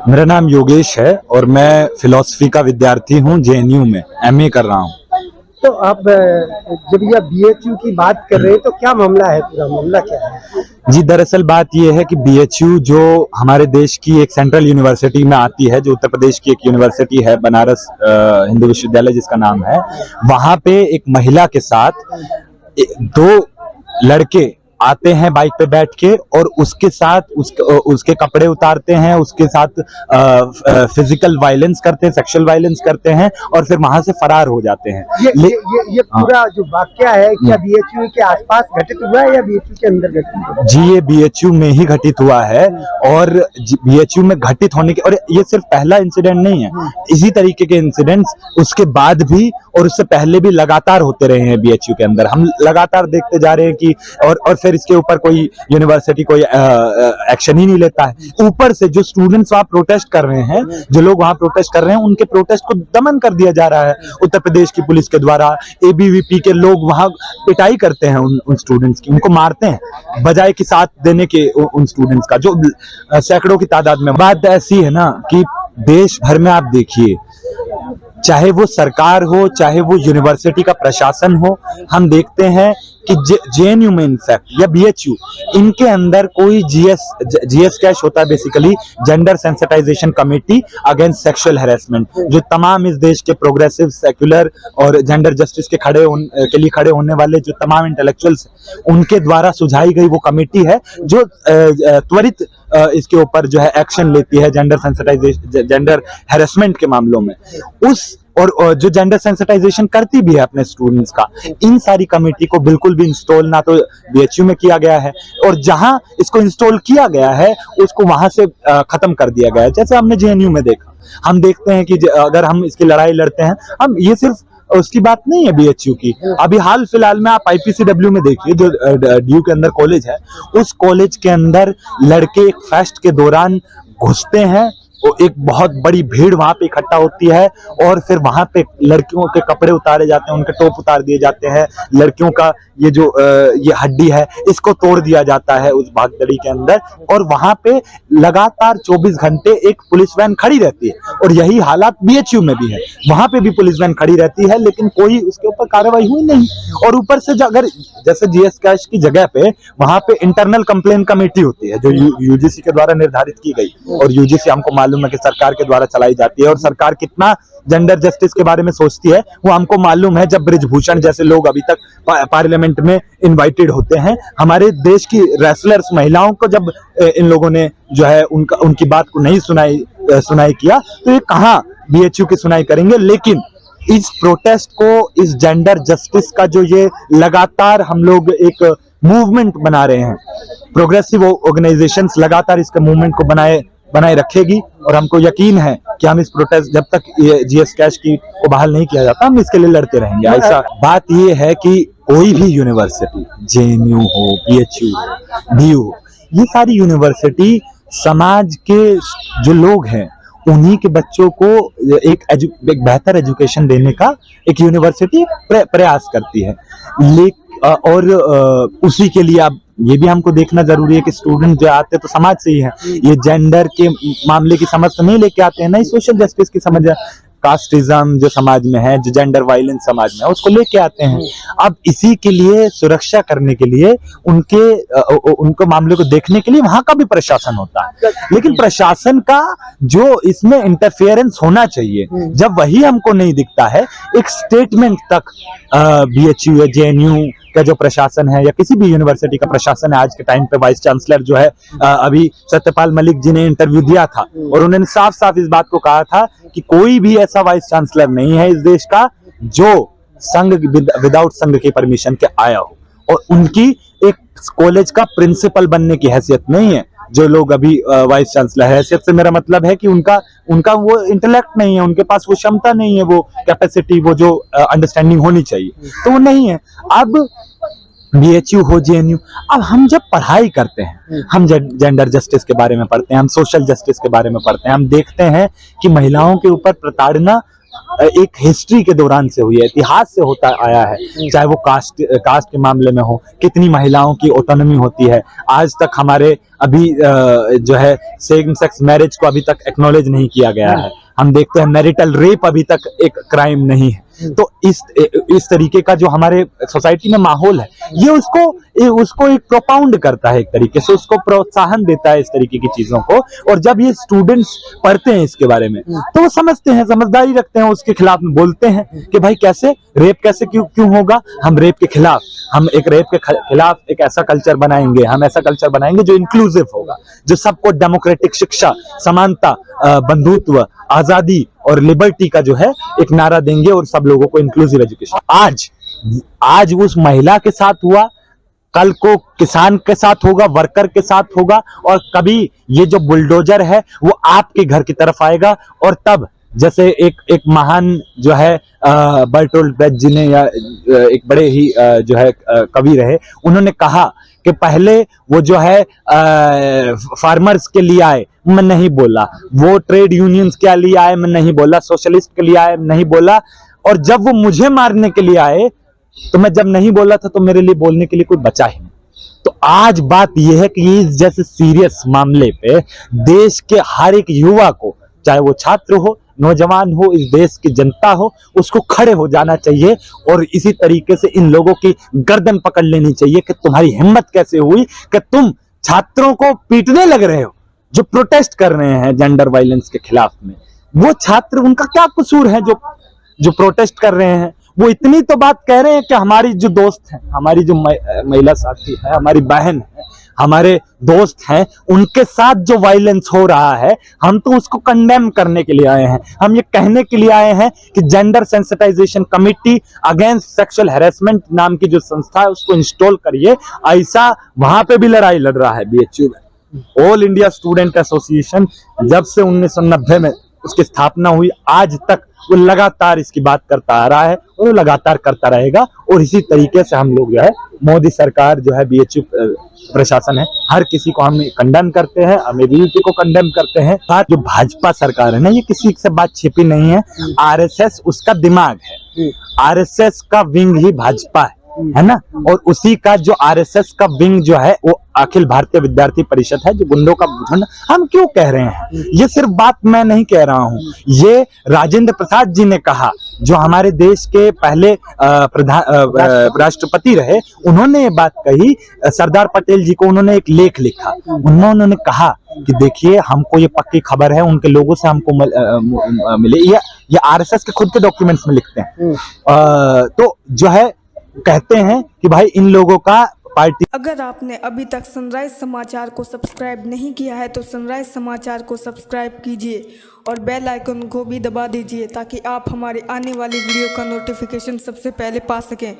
मेरा नाम योगेश है और मैं फिलॉसफी का विद्यार्थी हूँ। जेएनयू में एमए कर रहा हूँ। तो आप जब यह बीएचयू की बात कर रहे हैं तो क्या मामला है, पूरा मामला क्या है? जी, दरअसल बात यह है कि बीएचयू जो हमारे देश की एक सेंट्रल यूनिवर्सिटी में आती है, जो उत्तर प्रदेश की एक यूनिवर्सिटी है, बनारस हिंदू विश्वविद्यालय जिसका नाम है, वहां पे एक महिला के साथ दो लड़के आते हैं बाइक पे बैठ के और उसके साथ उसके कपड़े उतारते हैं, उसके साथ फिजिकल वायलेंस करते हैं, सेक्सुअल वायलेंस करते हैं और फिर वहां से फरार हो जाते हैं। ये पूरा जो वाकया है क्या बीएचयू के आसपास घटित हुआ है या बीएचयू के अंदर घटित हुआ है? जी, ये बीएचयू में ही घटित हुआ है और बीएचयू में घटित होने के, और ये सिर्फ पहला इंसिडेंट नहीं है, इसी तरीके के इंसिडेंट्स उसके बाद भी और उससे पहले भी लगातार होते रहे हैं बीएचयू के अंदर। हम लगातार देखते जा रहे हैं कि और फिर इसके ऊपर कोई यूनिवर्सिटी कोई एक्शन ही नहीं लेता है। ऊपर से जो स्टूडेंट्स वहां प्रोटेस्ट कर रहे हैं, जो लोग वहां प्रोटेस्ट कर रहे हैं, उनके प्रोटेस्ट को दमन कर दिया जा रहा है उत्तर प्रदेश की पुलिस के द्वारा। एबीवीपी के लोग वहां पिटाई करते हैं उन स्टूडेंट्स की, उनको मारते हैं बजाय कि साथ देने के उन स्टूडेंट्स का, जो सैकड़ों की तादाद में। बात ऐसी है ना कि देश भर में आप देखिए, चाहे वो सरकार हो, चाहे वो यूनिवर्सिटी का प्रशासन हो, हम देखते हैं कि जेएनयू में इनफैक्ट या बीएचयू, इनके अंदर कोई जीएस कैश होता है, basically gender sensitisation committee against sexual harassment, जो तमाम इस देश के प्रोग्रेसिव, सेक्युलर और जेंडर जस्टिस के लिए खड़े होने वाले जो तमाम इंटेलेक्चुअल्स, उनके द्वारा सुझाई गई वो कमेटी है जो त्वरित इसके ऊपर जो है एक्शन लेती है जेंडर सेंसिटाइजेशन, जेंडर हैरेसमेंट के मामलों में। और जो जेंडर सेंसिटाइजेशन करती भी है अपने स्टूडेंट्स का, इन सारी कमेटी को बिल्कुल भी इंस्टॉल ना तो बीएचयू में किया गया है, और जहां इसको इंस्टॉल किया गया है उसको वहां से खत्म कर दिया गया है। जैसे हमने जेएनयू में देखा, हम देखते हैं कि अगर हम इसकी लड़ाई लड़ते हैं, हम ये सिर्फ उसकी बात नहीं है बीएचयू की। अभी हाल फिलहाल में आप आईपीसीडब्ल्यू में देखिए, जो ड्यू के अंदर कॉलेज है, उस कॉलेज के अंदर लड़के एक फेस्ट के दौरान घुसते हैं, एक बहुत बड़ी भीड़ वहां पे इकट्ठा होती है और फिर वहां पे लड़कियों के कपड़े उतारे जाते हैं, उनके टॉप उतार दिए जाते हैं, लड़कियों का ये जो ये हड्डी है इसको तोड़ दिया जाता है उस भागदड़ी के अंदर, और वहां पे लगातार 24 घंटे एक पुलिस वैन खड़ी रहती है। और यही हालात बीएचयू में भी है, वहां पे भी पुलिस वैन खड़ी रहती है, लेकिन कोई उसके ऊपर कार्रवाई हुई नहीं। और ऊपर से अगर जैसे जीएस कैश की जगह पे वहां पे इंटरनल कंप्लेन कमेटी होती है, जो यूजीसी के द्वारा निर्धारित की गई, और यूजीसी हमको मालूम है कि सरकार के द्वारा चलाई जाती है, और सरकार कितना जेंडर जस्टिस के बारे में सोचती है वो हमको मालूम है। जब ब्रिजभूषण जैसे लोग अभी तक पार्लियामेंट में इनवाइटेड होते हैं, हमारे देश की रेसलर्स महिलाओं को जब इन लोगों ने जो है उनकी बात को नहीं सुनाई किया, तो ये कहां बीएचयू की सुनाई करेंगे। लेकिन इस प्रोटेस्ट को, इस जेंडर जस्टिस का जो ये लगातार हम लोग एक मूवमेंट बना रहे हैं, प्रोग्रेसिव ऑर्गेनाइजेशंस लगातार इसके मूवमेंट को बनाए रखेगी, और हमको यकीन है कि हम इस प्रोटेस्ट, जब तक जीएस कैश को बहाल नहीं किया जाता, हम इसके लिए लड़ते रहेंगे। ऐसा बात ये है कि कोई भी यूनिवर्सिटी, जेएनयू हो, बीएचयू हो, डीयू हो, ये सारी यूनिवर्सिटी समाज के जो लोग हैं उन्हीं के बच्चों को एक बेहतर एजुकेशन देने का एक यूनिवर्सिटी प्रयास करती है। और उसी के लिए अब ये भी हमको देखना जरूरी है कि स्टूडेंट जो आते हैं तो समाज से ही है, ये जेंडर के मामले की समझ तो नहीं लेके आते हैं, नहीं सोशल जस्टिस की समझ, कास्टिज्म जो समाज में है, जो जेंडर वायलेंस समाज में है, उसको लेके आते हैं। अब इसी के लिए, सुरक्षा करने के लिए, उनको मामले को देखने के लिए वहां का भी प्रशासन होता है, लेकिन प्रशासन का जो इसमें इंटरफेरेंस होना चाहिए, जब वही हमको नहीं दिखता है, एक स्टेटमेंट तक बीएचयू या जेएनयू का जो प्रशासन है या किसी भी यूनिवर्सिटी का प्रशासन है, आज के टाइम पे वाइस चांसलर जो है, अभी सत्यपाल मलिक जी ने इंटरव्यू दिया था और उन्होंने साफ साफ इस बात को कहा था कि कोई भी ऐसा वाइस चांसलर नहीं है इस देश का जो संघ, विदाउट संघ की परमिशन के आया हो, और उनकी एक कॉलेज का प्रिंसिपल बनने की हैसियत नहीं है। जो लोग अभी वाइस चांसलर है, हैसियत से मेरा मतलब है कि उनका वो इंटेलेक्ट नहीं है, उनके पास वो क्षमता नहीं है, वो कैपेसिटी, वो जो अंडरस्टैंडिंग होनी चाहिए, तो वो नहीं है। अब बीएचयू हो, जेएनयू, अब हम जब पढ़ाई करते हैं, हम जेंडर जस्टिस के बारे में पढ़ते हैं, हम सोशल जस्टिस के बारे में पढ़ते हैं, हम देखते हैं कि महिलाओं के ऊपर प्रताड़ना एक हिस्ट्री के दौरान से हुई है, इतिहास से होता आया है। चाहे वो कास्ट के मामले में हो, कितनी महिलाओं की ऑटोनॉमी होती है, आज तक हमारे अभी जो है सेम सेक्स मैरिज को अभी तक एक्नॉलेज नहीं किया गया है। हम देखते हैं मैरिटल रेप अभी तक एक क्राइम नहीं है। तो इस तरीके का जो हमारे सोसाइटी में माहौल है, ये उसको एक प्रोपाउंड करता है, एक तरीके से उसको प्रोत्साहन देता है इस तरीके की चीजों को। और जब ये स्टूडेंट्स पढ़ते हैं इसके बारे में, तो वो समझते हैं, समझदारी रखते हैं, उसके खिलाफ में बोलते हैं कि भाई कैसे रेप कैसे क्यों होगा, हम रेप के खिलाफ, हम एक रेप के खिलाफ एक ऐसा कल्चर बनाएंगे, हम ऐसा कल्चर बनाएंगे जो इंक्लूसिव होगा, जो सबको डेमोक्रेटिक शिक्षा, समानता, बंधुत्व, आजादी और लिबर्टी का जो है एक नारा देंगे और सब लोगों को इंक्लूसिव एजुकेशन। आज उस महिला के साथ हुआ, कल को किसान के साथ होगा, वर्कर के साथ होगा, और कभी ये जो बुलडोजर है वो आपके घर की तरफ आएगा। और तब जैसे एक महान जो है बर्टोल्ट ब्रेcht जी ने, या एक बड़े ही जो है कवि रहे, उन्होंने कहा कि पहले वो जो है फार्मर्स के लिए आए, मैं नहीं बोला, वो ट्रेड यूनियंस के लिए आए, मैं नहीं बोला, सोशलिस्ट के लिए आए, नहीं बोला, और जब वो मुझे मारने के लिए आए तो मैं जब नहीं बोला था तो मेरे लिए बोलने के लिए कोई बचा ही नहीं। तो आज बात यह है कि इस जैसे सीरियस मामले पे देश के हर एक युवा को, चाहे वो छात्र हो, नौजवान हो, इस देश की जनता हो, उसको खड़े हो जाना चाहिए और इसी तरीके से इन लोगों की गर्दन पकड़ लेनी चाहिए कि तुम्हारी हिम्मत कैसे हुई कि तुम छात्रों को पीटने लग रहे हो, जो प्रोटेस्ट कर रहे हैं जेंडर वायलेंस के खिलाफ में। वो छात्र, उनका क्या कसूर है जो प्रोटेस्ट कर रहे हैं? वो इतनी तो बात कह रहे हैं कि हमारी जो दोस्त हैं, हमारी जो महिला साथी है, हमारी बहन है, हमारे दोस्त हैं, उनके साथ जो वायलेंस हो रहा है, हम तो उसको कंडेम करने के लिए आए हैं। हम ये कहने के लिए आए हैं कि gender sensitisation committee against sexual harassment नाम की जो संस्था है उसको इंस्टॉल करिए। ऐसा वहां पे भी लड़ाई लड़ रहा है बीएचयू में। ऑल इंडिया स्टूडेंट एसोसिएशन जब से 1990 में उसकी स्थापना हुई, आज तक वो लगातार इसकी बात करता आ रहा है और वो लगातार करता रहेगा। और इसी तरीके से हम लोग जो है, मोदी सरकार जो है, बीएचयू प्रशासन है, हर किसी को हम कंडेम करते हैं, अमेरिकी को कंडेम करते हैं। साथ जो भाजपा सरकार है ना, ये किसी से बात छिपी नहीं है, आरएसएस उसका दिमाग है, आरएसएस का विंग ही भाजपा है ना। और उसी का जो आरएसएस का विंग जो है वो अखिल भारतीय विद्यार्थी परिषद है, जो गुंडों का झुंड। हम क्यों कह रहे हैं ये? सिर्फ बात मैं नहीं कह रहा हूं, ये राजेंद्र प्रसाद जी ने कहा, जो हमारे देश के पहले राष्ट्रपति रहे, उन्होंने ये बात कही। सरदार पटेल जी को उन्होंने एक लेख लिखा, उन्होंने कहा कि देखिए, हमको ये पक्की खबर है, उनके लोगों से हमको मिले, ये आरएसएस के खुद के डॉक्यूमेंट्स में लिखते हैं। तो जो है कहते हैं कि भाई इन लोगों का पार्टी। अगर आपने अभी तक सनराइज समाचार को सब्सक्राइब नहीं किया है तो सनराइज समाचार को सब्सक्राइब कीजिए और बेल आइकन को भी दबा दीजिए, ताकि आप हमारे आने वाली वीडियो का नोटिफिकेशन सबसे पहले पा सकें।